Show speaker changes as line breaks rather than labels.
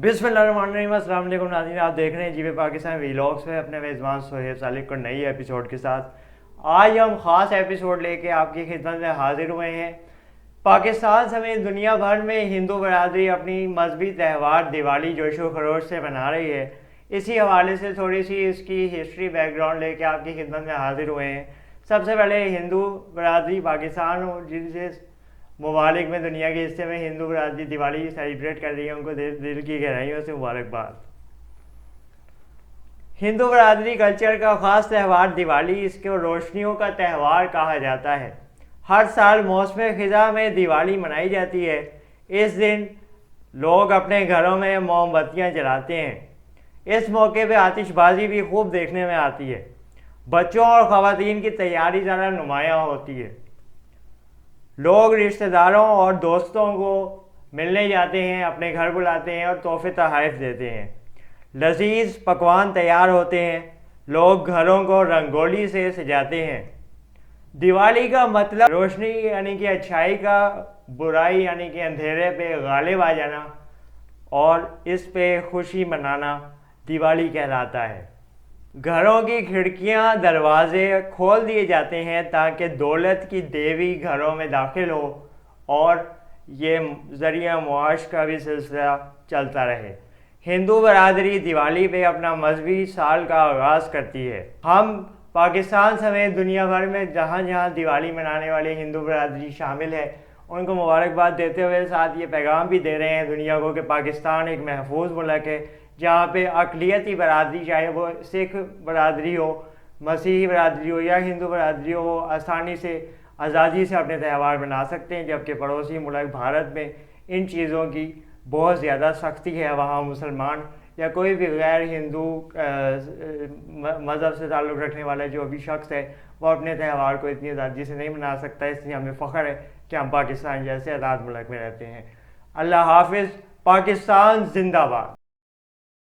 बिस्मिल्लाहिर्रहमानिर्रहीम। अस्सलाम वालेकुम नाज़रीन, आप देख रहे हैं जीवे पाकिस्तान वीलॉग्स में अपने मेज़बान सोहेब सालिक को नई एपिसोड के साथ। आज हम ख़ास एपिसोड लेके आपकी खिदमत में हाजिर हुए हैं। पाकिस्तान समेत दुनिया भर में हिंदू बरादरी अपनी मजहबी त्यौहार दिवाली जोशो खरोश से मना रही है। इसी हवाले से थोड़ी सी इसकी हिस्ट्री बैकग्राउंड लेके आपकी खिदमत में हाजिर हुए हैं। सबसे पहले हिंदू बरादरी पाकिस्तान और जिनसे ममालिक में दुनिया के हिस्से में हिंदू बरादरी दिवाली सेलिब्रेट कर रही है, उनको दिल की गहराइयों से मुबारकबाद। हिंदू बरादरी कल्चर का ख़ास त्यौहार दिवाली, इसको रोशनियों का त्यौहार कहा जाता है। हर साल मौसम ख़िज़ा में दिवाली मनाई जाती है। इस दिन लोग अपने घरों में मोमबत्तियाँ जलाते हैं। इस मौके पर आतिशबाजी भी खूब देखने में आती है। बच्चों और ख़वातीन की तैयारी ज़रा नुमायाँ होती है। लोग रिश्तेदारों और दोस्तों को मिलने जाते हैं, अपने घर बुलाते हैं और तोहफे तोहफ़ देते हैं। लजीज पकवान तैयार होते हैं। लोग घरों को रंगोली से सजाते हैं। दिवाली का मतलब रोशनी यानी कि अच्छाई का बुराई यानी कि अंधेरे पे गालिब आ जाना और इस पे खुशी मनाना दिवाली कहलाता है। घरों की खिड़कियां दरवाजे खोल दिए जाते हैं ताकि दौलत की देवी घरों में दाखिल हो और ये ज़रिया मुआश का भी सिलसिला चलता रहे। हिंदू बरादरी दिवाली पे अपना मजहबी साल का आगाज़ करती है। हम पाकिस्तान समेत दुनिया भर में जहाँ जहाँ दिवाली मनाने वाली हिंदू बरादरी शामिल है, उनको मुबारकबाद देते हुए साथ ये पैगाम भी दे रहे हैं दुनिया को कि पाकिस्तान एक महफूज मुल्क है जहाँ पे अक़लियती बरादरी, चाहे वो सिख बरादरी हो, मसीही बरादरी हो या हिंदू बरादरी हो, वो आसानी से आज़ादी से अपने त्यौहार मना सकते हैं। जबकि पड़ोसी मुल्क भारत में इन चीज़ों की बहुत ज़्यादा सख्ती है। वहाँ मुसलमान या कोई भी गैर हिंदू मज़हब से ताल्लुक़ रखने वाला जो भी शख्स है, वो अपने त्यौहार को इतनी आज़ादी से नहीं मना सकता। इसलिए हमें फ़ख्र है कि हम पाकिस्तान जैसे आज़ाद मुल्क में रहते हैं। अल्लाह हाफिज़। पाकिस्तान जिंदाबाद।